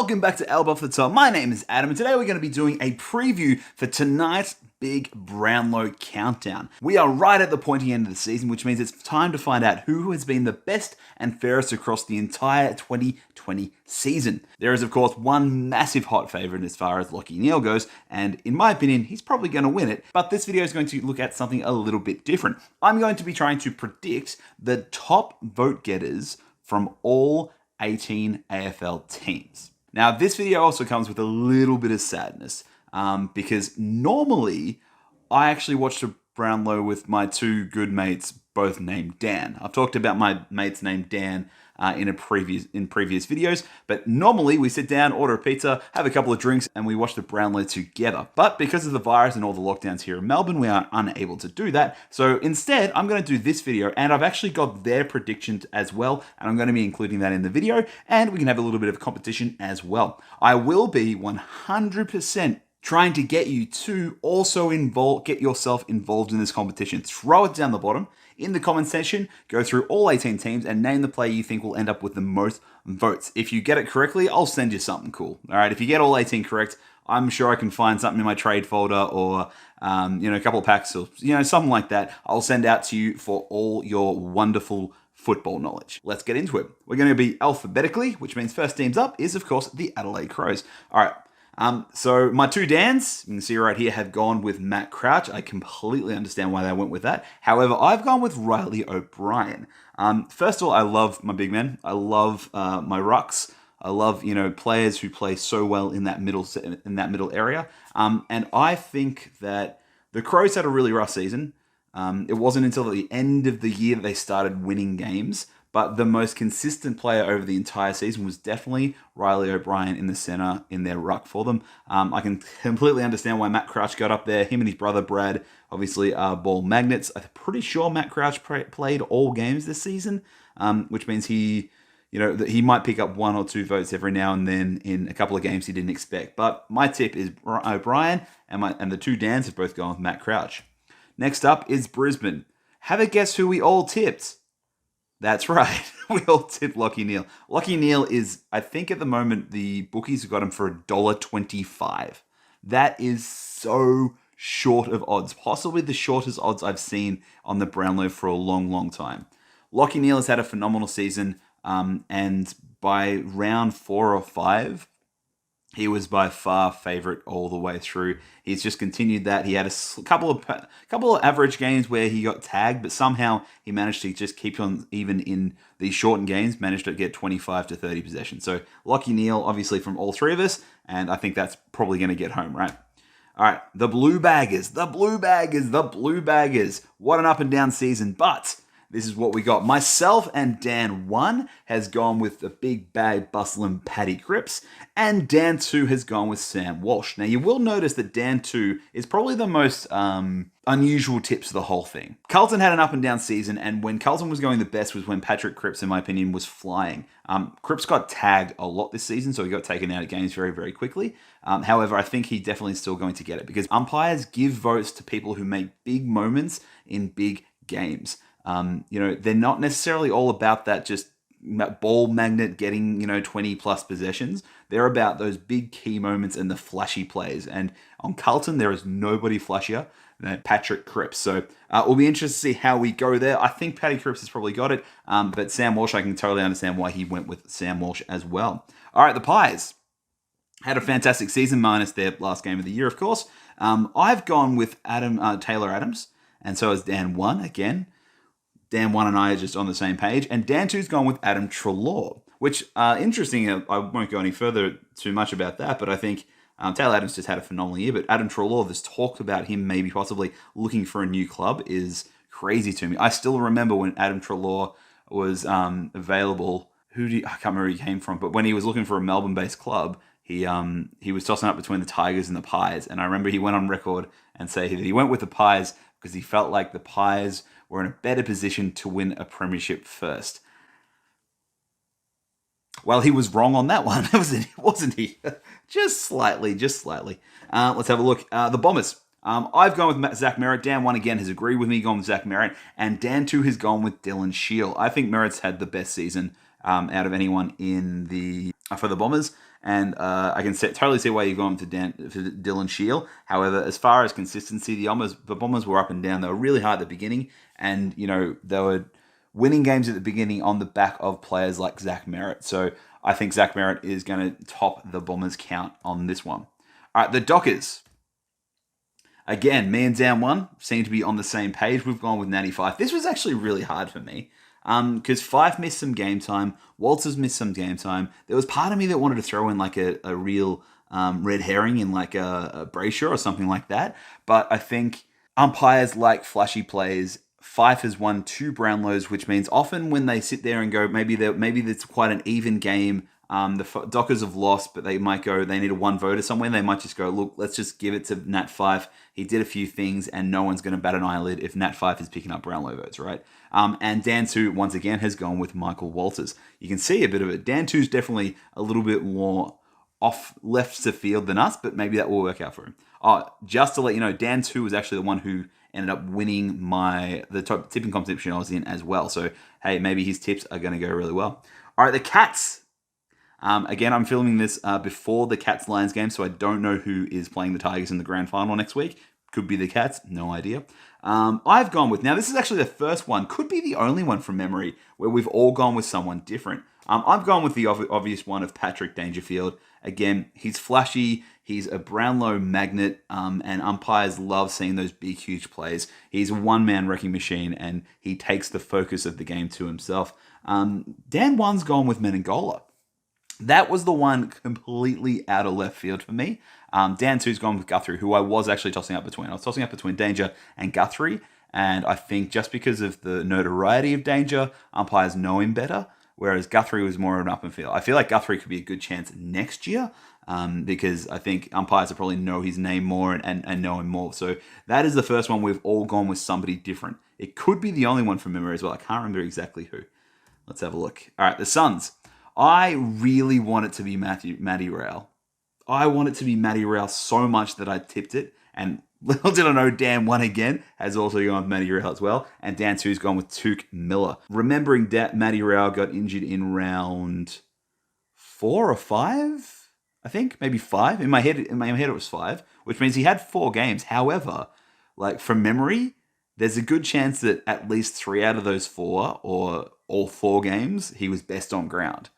welcome back to Elbow off the Top. My name is Adam, and today we're going to be doing a preview for tonight's big Brownlow countdown. We are right at the pointy end of the season, which means it's time to find out who has been the best and fairest across the entire 2020 season. There is, of course, one massive hot favourite as far as Neale goes, and in my opinion, he's probably going to win it, but this video is going to look at something a little bit different. I'm going to be trying to predict the top vote getters from all 18 AFL teams. Now, this video also comes with a little bit of sadness because normally I actually watched a Brownlow with my two good mates, both named Dan. I've talked about my mates named Dan in previous videos, but normally we sit down, order a pizza, have a couple of drinks, and we watch the Brownlow together. But because of the virus and all the lockdowns here in Melbourne, we are unable to do that. So instead, I'm going to do this video, and I've actually got their predictions as well, and I'm going to be including that in the video, and we can have a little bit of competition as well. I will be 100% trying to get you to also get yourself involved in this competition. Throw it down the bottom in the comment section, go through all 18 teams and name the player you think will end up with the most votes. If you get it correctly, I'll send you something cool. All right, if you get all 18 correct, I'm sure I can find something in my trade folder or a couple of packs or something like that. I'll send out to you for all your wonderful football knowledge. Let's get into it. We're going to be alphabetically, which means first teams up is, of course, the Adelaide Crows. All right. So my two Dans, you can see right here, have gone with Matt Crouch. I completely understand why they went with that. However, I've gone with Riley O'Brien. First of all, I love my big men. I love my rucks. I love players who play so well in that middle area. And I think that the Crows had a really rough season. It wasn't until the end of the year that they started winning games. But the most consistent player over the entire season was definitely Riley O'Brien in the centre in their ruck for them. I can completely understand why Matt Crouch got up there. Him and his brother Brad obviously are ball magnets. I'm pretty sure Matt Crouch played all games this season, which means he might pick up one or two votes every now and then in a couple of games he didn't expect. But my tip is O'Brien, and the two Dans have both gone with Matt Crouch. Next up is Brisbane. Have a guess who we all tipped. That's right. We all tipped Neale. Neale is, I think at the moment, the bookies have got him for $1.25. That is so short of odds. Possibly the shortest odds I've seen on the Brownlow for a long, long time. Neale has had a phenomenal season, and by round 4 or 5, he was by far favourite all the way through. He's just continued that. He had a couple of average games where he got tagged, but somehow he managed to just keep on, even in these shortened games, managed to get 25 to 30 possessions. So Neale, obviously from all three of us, and I think that's probably going to get home, right? All right, the Blue Baggers. What an up and down season, but this is what we got. Myself and Dan 1 has gone with the big bag bustling Paddy Cripps, and Dan 2 has gone with Sam Walsh. Now, you will notice that Dan 2 is probably the most unusual tips of the whole thing. Carlton had an up and down season, and when Carlton was going the best was when Patrick Cripps, in my opinion, was flying. Cripps got tagged a lot this season, so he got taken out of games very, very quickly. However, I think he definitely is still going to get it because umpires give votes to people who make big moments in big games. They're not necessarily all about that just ball magnet getting, 20 plus possessions. They're about those big key moments and the flashy plays. And on Carlton, there is nobody flashier than Patrick Cripps. So we'll be interested to see how we go there. I think Paddy Cripps has probably got it. But Sam Walsh, I can totally understand why he went with Sam Walsh as well. All right, the Pies had a fantastic season, minus their last game of the year, of course. I've gone with Taylor Adams, and so has Dan 1 again. Dan 1 and I are just on the same page. And Dan 2's gone with Adam Treloar, which, interesting, I won't go any further too much about that, but I think Taylor Adams just had a phenomenal year. But Adam Treloar, this talk about him maybe possibly looking for a new club is crazy to me. I still remember when Adam Treloar was available. I can't remember where he came from, but when he was looking for a Melbourne-based club, he was tossing up between the Tigers and the Pies. And I remember he went on record and say that he went with the Pies because he felt like the Pies were in a better position to win a premiership first. Well, he was wrong on that one, wasn't he? Just slightly. Let's have a look. The Bombers. I've gone with Zach Merritt. Dan 1 again has agreed with me, gone with Zach Merritt. And Dan 2 has gone with Dylan Shield. I think Merritt's had the best season out of anyone for the Bombers. And I can totally see why you've gone for Dylan Shiel. However, as far as consistency, the Bombers were up and down. They were really hard at the beginning, and they were winning games at the beginning on the back of players like Zach Merritt. So I think Zach Merritt is going to top the Bombers count on this one. All right, the Dockers. Again, me and Dan 1 seem to be on the same page. We've gone with Natty Fife. This was actually really hard for me because Fife missed some game time. Walters missed some game time. There was part of me that wanted to throw in like a real red herring in like a Brayshaw or something like that. But I think umpires like flashy plays. Fife has won 2 Brownlows, which means often when they sit there and go, maybe it's quite an even game. The Dockers have lost, but they might go, they need a one voter somewhere. And they might just go, look, let's just give it to Nat Fife. He did a few things and no one's going to bat an eyelid if Nat Fife is picking up Brownlow votes, right? And Dan 2, once again, has gone with Michael Walters. You can see a bit of it. Dan 2 is definitely a little bit more off left to field than us, but maybe that will work out for him. Just to let you know, Dan 2 was actually the one who ended up winning the top tipping competition I was in as well. So, hey, maybe his tips are going to go really well. All right, the Cats. Again, I'm filming this before the Cats-Lions game, so I don't know who is playing the Tigers in the grand final next week. Could be the Cats, no idea. I've gone with, now this is actually the first one, could be the only one from memory, where we've all gone with someone different. I've gone with the obvious one of Patrick Dangerfield. Again, he's flashy, he's a Brownlow magnet, and umpires love seeing those big, huge plays. He's a one-man wrecking machine, and he takes the focus of the game to himself. Dan 1's gone with Menengola. That was the one completely out of left field for me. Dan 2's gone with Guthrie, who I was actually tossing up between. I was tossing up between Danger and Guthrie, and I think just because of the notoriety of Danger, umpires know him better, whereas Guthrie was more of an up and feel. I feel like Guthrie could be a good chance next year, because I think umpires will probably know his name more and know him more. So that is the first one we've all gone with somebody different. It could be the only one from memory as well. I can't remember exactly who. Let's have a look. All right, the Suns. I really want it to be Matty Rowell. I want it to be Matty Rowell so much that I tipped it. And little did I know, Dan 1 again has also gone with Matty Rowell as well. And Dan 2's gone with Touk Miller. Remembering that Matty Rowell got injured in round 4 or 5, I think, maybe 5. In my head it was 5, which means he had 4 games. However, like from memory, there's a good chance that at least 3 out of those 4 or all 4 games, he was best on ground.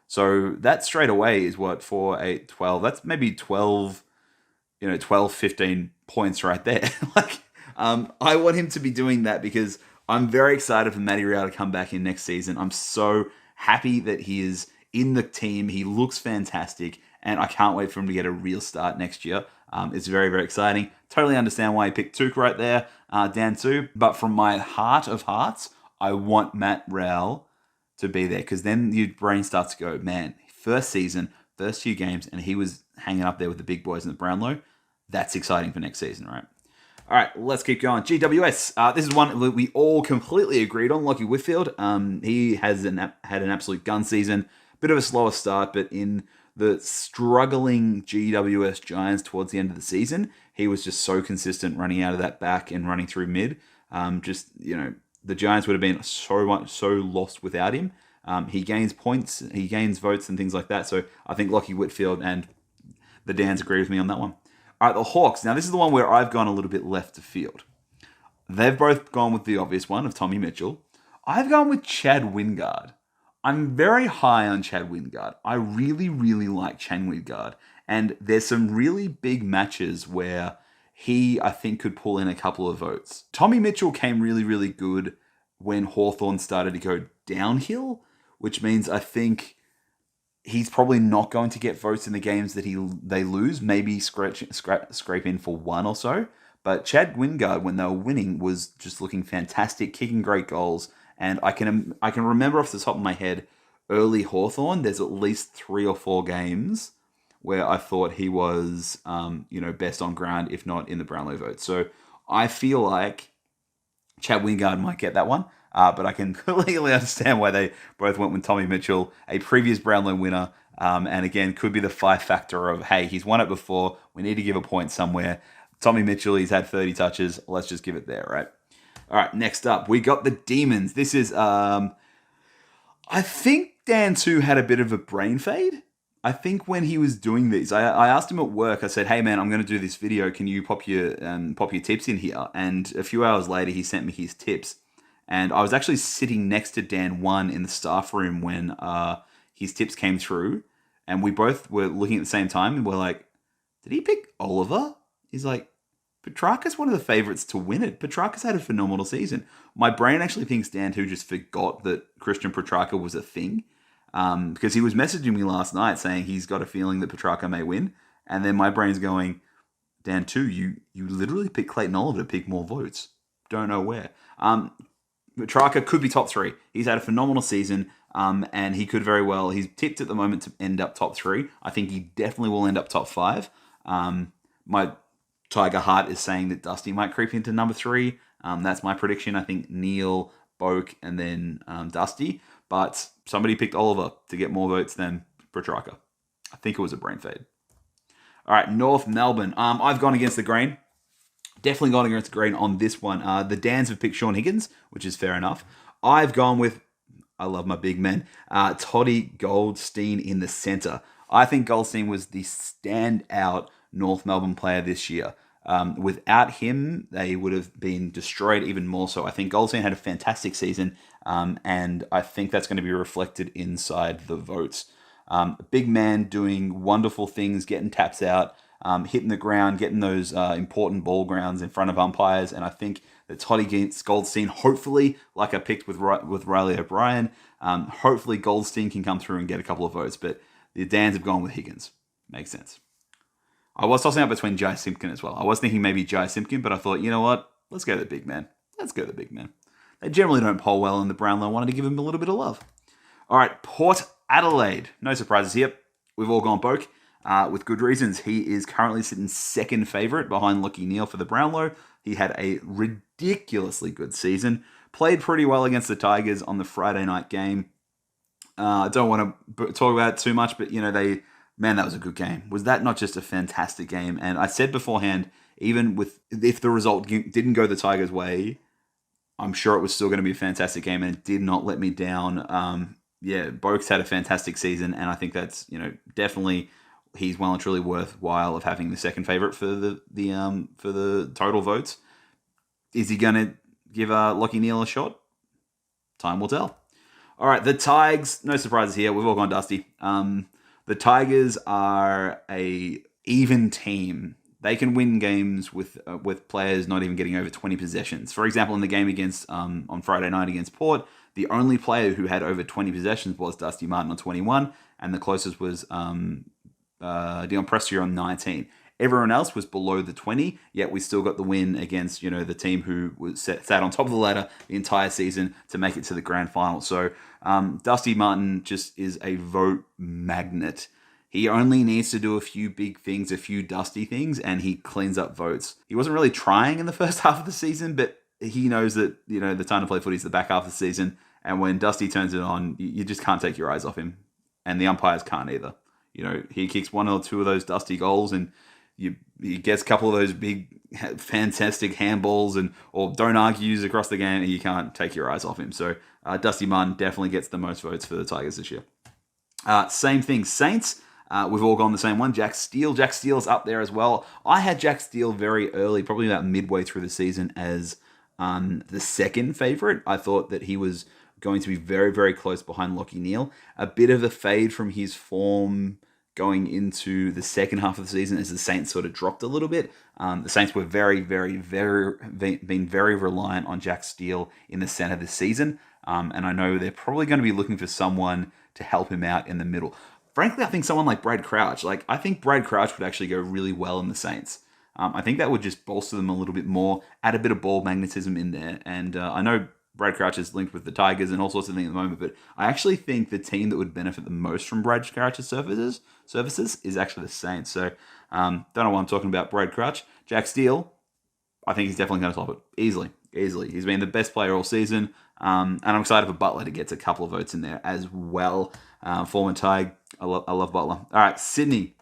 So that straight away is what, 4, 8, 12. That's maybe 12, 15 points right there. I want him to be doing that because I'm very excited for Matty Rowell to come back in next season. I'm so happy that he is in the team. He looks fantastic, and I can't wait for him to get a real start next year. It's very, very exciting. Totally understand why he picked Touk right there, Dan 2. But from my heart of hearts, I want Matt Rowell to be there, because then your brain starts to go, man, first season, first few games, and he was hanging up there with the big boys in the Brownlow. That's exciting for next season, right? All right, let's keep going. GWS. This is one that we all completely agreed on. Lockie Whitfield. He has had an absolute gun season. Bit of a slower start, but in the struggling GWS Giants towards the end of the season, he was just so consistent running out of that back and running through mid. The Giants would have been so lost without him. He gains points, he gains votes and things like that. So I think Lockie Whitfield and the Dans agree with me on that one. All right, the Hawks. Now, this is the one where I've gone a little bit left of field. They've both gone with the obvious one of Tommy Mitchell. I've gone with Chad Wingard. I'm very high on Chad Wingard. I really, really like Chad Wingard. And there's some really big matches where he, I think, could pull in a couple of votes. Tommy Mitchell came really, really good when Hawthorn started to go downhill, which means I think he's probably not going to get votes in the games that they lose, maybe scrape in for one or so. But Chad Wingard, when they were winning, was just looking fantastic, kicking great goals. And I can remember off the top of my head, early Hawthorn, there's at least 3 or 4 games where I thought he was, best on ground, if not in the Brownlow vote. So I feel like Chad Wingard might get that one, but I can completely understand why they both went with Tommy Mitchell, a previous Brownlow winner, and again, could be the 5 factor of, hey, he's won it before, we need to give a point somewhere. Tommy Mitchell, he's had 30 touches, let's just give it there, right? All right, next up, we got the Demons. This is, I think Dan too had a bit of a brain fade. I think when he was doing these, I asked him at work. I said, "Hey man, I'm going to do this video. Can you pop your tips in here?" And a few hours later, he sent me his tips. And I was actually sitting next to Dan 1 in the staff room when his tips came through, and we both were looking at the same time, and we're like, "Did he pick Oliver?" He's like, "Petrarca's one of the favourites to win it. Petrarca's had a phenomenal season." My brain actually thinks Dan 2 just forgot that Christian Petrarca was a thing. Because he was messaging me last night saying he's got a feeling that Petrarca may win. And then my brain's going, Dan 2, you literally picked Clayton Oliver to pick more votes. Don't know where. Petrarca could be top 3. He's had a phenomenal season, and he could very well. He's tipped at the moment to end up top 3. I think he definitely will end up top 5. My Tiger Heart is saying that Dusty might creep into number 3. That's my prediction. I think Neale, Boak, and then Dusty. But somebody picked Oliver to get more votes than Petrarca. I think it was a brain fade. All right, North Melbourne. I've gone against the grain. Definitely gone against the grain on this one. The Dans have picked Sean Higgins, which is fair enough. I've gone with, I love my big men, Toddy Goldstein in the centre. I think Goldstein was the standout North Melbourne player this year. Without him, they would have been destroyed even more so. I think Goldstein had a fantastic season, and I think that's going to be reflected inside the votes. Big man doing wonderful things, getting taps out, hitting the ground, getting those important ball grounds in front of umpires, and I think that Toddy Goldstein, hopefully, like I picked with Riley O'Brien, hopefully Goldstein can come through and get a couple of votes, but the Dans have gone with Higgins. Makes sense. I was tossing up between Jai Simpkin as well. I was thinking maybe Jai Simpkin, but I thought, you know what? Let's go to the big man. They generally don't poll well in the Brownlow. I wanted to give him a little bit of love. All right, Port Adelaide. No surprises here. We've all gone Boak with good reasons. He is currently sitting second favourite behind Lachie Neale for the Brownlow. He had a ridiculously good season. Played pretty well against the Tigers on the Friday night game. I don't want to talk about it too much, but, man, that was a good game. Was that not just a fantastic game? And I said beforehand, even if the result didn't go the Tigers' way, I'm sure it was still going to be a fantastic game, and it did not let me down. Boak's had a fantastic season, and I think that's definitely he's well and truly worthwhile of having the second favourite for the total votes. Is he going to give Lachie Neale a shot? Time will tell. All right, the Tigers. No surprises here. We've all gone Dusty. The Tigers are a even team. They can win games with players not even getting over 20 possessions. For example, in the game against on Friday night against Port, the only player who had over 20 possessions was Dusty Martin on 21, and the closest was Dion Prestia on 19. Everyone else was below the 20, yet we still got the win against the team who was sat on top of the ladder the entire season to make it to the grand final. So Dusty Martin just is a vote magnet. He only needs to do a few big things, a few dusty things, and he cleans up votes. He wasn't really trying in the first half of the season, but he knows that the time to play footy is the back half of the season, and when Dusty turns it on, you just can't take your eyes off him, and the umpires can't either. He kicks one or two of those Dusty goals, and he gets a couple of those big, fantastic handballs or don't argues across the game, and you can't take your eyes off him. So Dusty Martin definitely gets the most votes for the Tigers this year. Same thing, Saints. We've all gone the same one. Jack Steele. Jack Steele's up there as well. I had Jack Steele very early, probably about midway through the season, as the second favourite. I thought that he was going to be very, very close behind Lachie Neale. A bit of a fade from his form going into the second half of the season as the Saints sort of dropped a little bit. The Saints were very, very, been very reliant on Jack Steele in the centre this season. And I know they're probably going to be looking for someone to help him out in the middle. Frankly, I think someone like Brad Crouch. I think Brad Crouch would actually go really well in the Saints. I think that would just bolster them a little bit more, add a bit of ball magnetism in there. And I know Brad Crouch is linked with the Tigers and all sorts of things at the moment, but I actually think the team that would benefit the most from Brad Crouch's services is actually the Saints. So don't know why I'm talking about Brad Crouch. Jack Steele, I think he's definitely going to top it. Easily. He's been the best player all season. And I'm excited for Butler to get a couple of votes in there as well. Former Tig. I love Butler. All right, Sydney.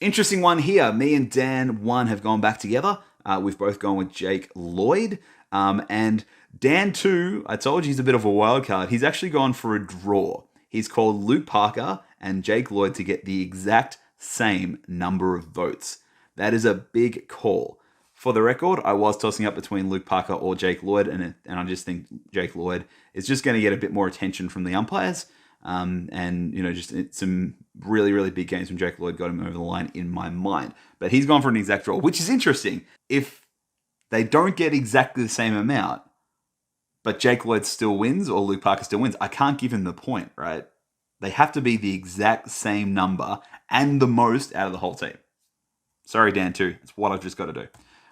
Interesting one here. Me and Dan 1 have gone back together. We've both gone with Jake Lloyd. And Dan 2, I told you he's a bit of a wild card. He's actually gone for a draw. he's called Luke Parker and Jake Lloyd to get the exact same number of votes. That is a big call. For the record, I was tossing up between Luke Parker or Jake Lloyd, and I just think Jake Lloyd is just going to get a bit more attention from the umpires. And, just some really, really big games from Jake Lloyd got him over the line in my mind. But he's gone for an exact draw, which is interesting. If they don't get exactly the same amount, but Jake Lloyd still wins or Luke Parker still wins, I can't give him the point, right? They have to be the exact same number and the most out of the whole team. Sorry, Dan, too. It's what I've just got to do.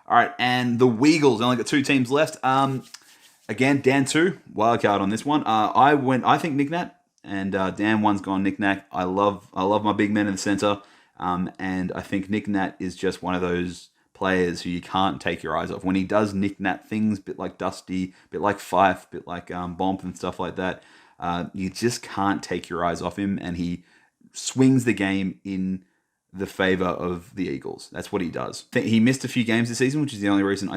All right, and the Weagles only got 2 teams left. Again, Dan 2, wildcard on this one. I think Nick Nat, and Dan 1's gone Nick Nat. I love my big men in the center, and I think Nick Nat is just one of those players who you can't take your eyes off. When he does Nick Nat things, bit like Dusty, bit like Fife, bit like Bomp and stuff like that, you just can't take your eyes off him, and he swings the game in the favor of the Eagles. That's what he does. He missed a few games this season, which is the only reason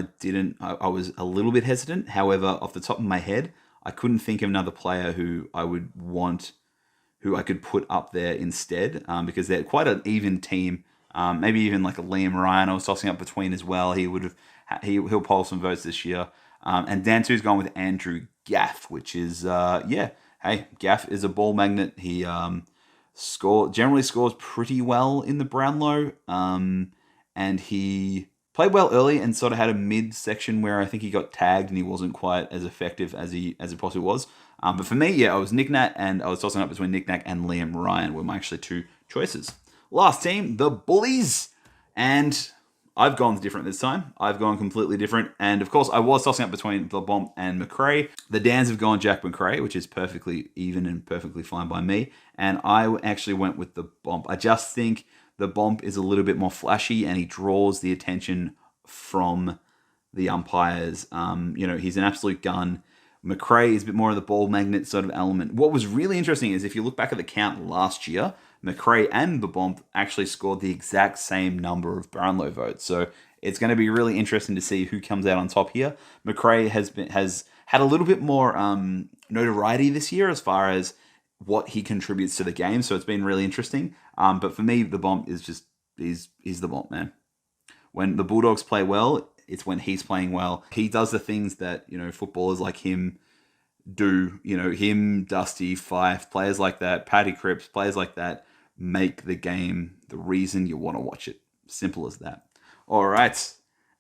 I was a little bit hesitant. However, off the top of my head, I couldn't think of another player who I would want, who I could put up there instead, because they're quite an even team. Maybe even like a Liam Ryan I was tossing up between as well. He'll poll some votes this year. And Dan 2's gone with Andrew Gaff, which is, hey, Gaff is a ball magnet. He generally scores pretty well in the Brownlow, and he played well early and sort of had a mid-section where I think he got tagged and he wasn't quite as effective as he possibly was. But for me, I was Nick Nat, and I was tossing up between Nick Nat and Liam Ryan were my actually 2 choices. Last team, the Bullies, and I've gone different this time. I've gone completely different, and of course, I was tossing up between the Bomp and McRae. The Dans have gone Jack McRae, which is perfectly even and perfectly fine by me, and I actually went with the Bomp. I just think the Bomp is a little bit more flashy, and he draws the attention from the umpires. He's an absolute gun. McRae is a bit more of the ball magnet sort of element. What was really interesting is if you look back at the count last year, McRae and the Bomp actually scored the exact same number of Brownlow votes. So it's going to be really interesting to see who comes out on top here. McRae has had a little bit more notoriety this year as far as what he contributes to the game. So it's been really interesting. But for me, the Bomp is just he's the Bomp, man. When the Bulldogs play well, it's when he's playing well. He does the things that footballers like him do. Him, Dusty, Fife, players like that, Paddy Cripps, players like that make the game the reason you want to watch it. Simple as that. All right.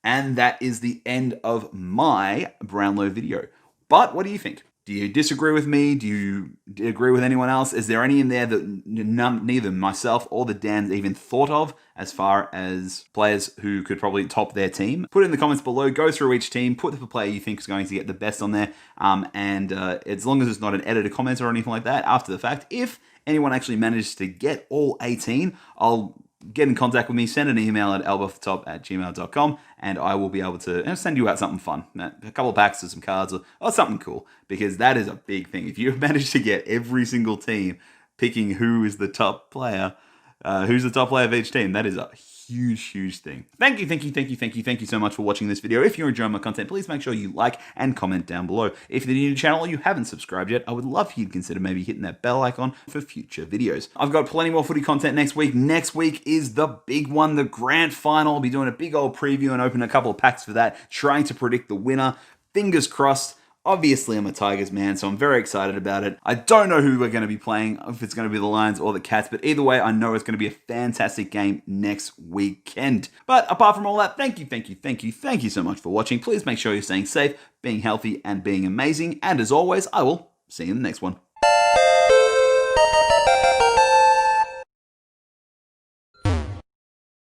And that is the end of my Brownlow video. But what do you think? Do you disagree with me? Do you agree with anyone else? Is there any in there that neither myself or the Dans even thought of as far as players who could probably top their team? Put it in the comments below. Go through each team. Put the player you think is going to get the best on there. And as long as it's not an edited comment or anything like that after the fact, if anyone actually manages to get all 18, I'll get in contact with me, send an email at elbowofthetop@gmail.com, and I will be able to send you out something fun, a couple of packs of some cards or something cool, because that is a big thing. If you manage to get every single team picking who is the top player, who's the top player of each team, that is a huge thing. Thank you so much for watching this video. If you're enjoying my content, please make sure you like and comment down below. If you're new to the channel or you haven't subscribed yet, I would love for you to consider maybe hitting that bell icon for future videos. I've got plenty more footy content next week. Next week is the big one, the grand final. I'll be doing a big old preview and open a couple of packs for that, trying to predict the winner. Fingers crossed. Obviously, I'm a Tigers man, so I'm very excited about it. I don't know who we're going to be playing, if it's going to be the Lions or the Cats, but either way, I know it's going to be a fantastic game next weekend. But apart from all that, thank you so much for watching. Please make sure you're staying safe, being healthy, and being amazing. And as always, I will see you in the next one.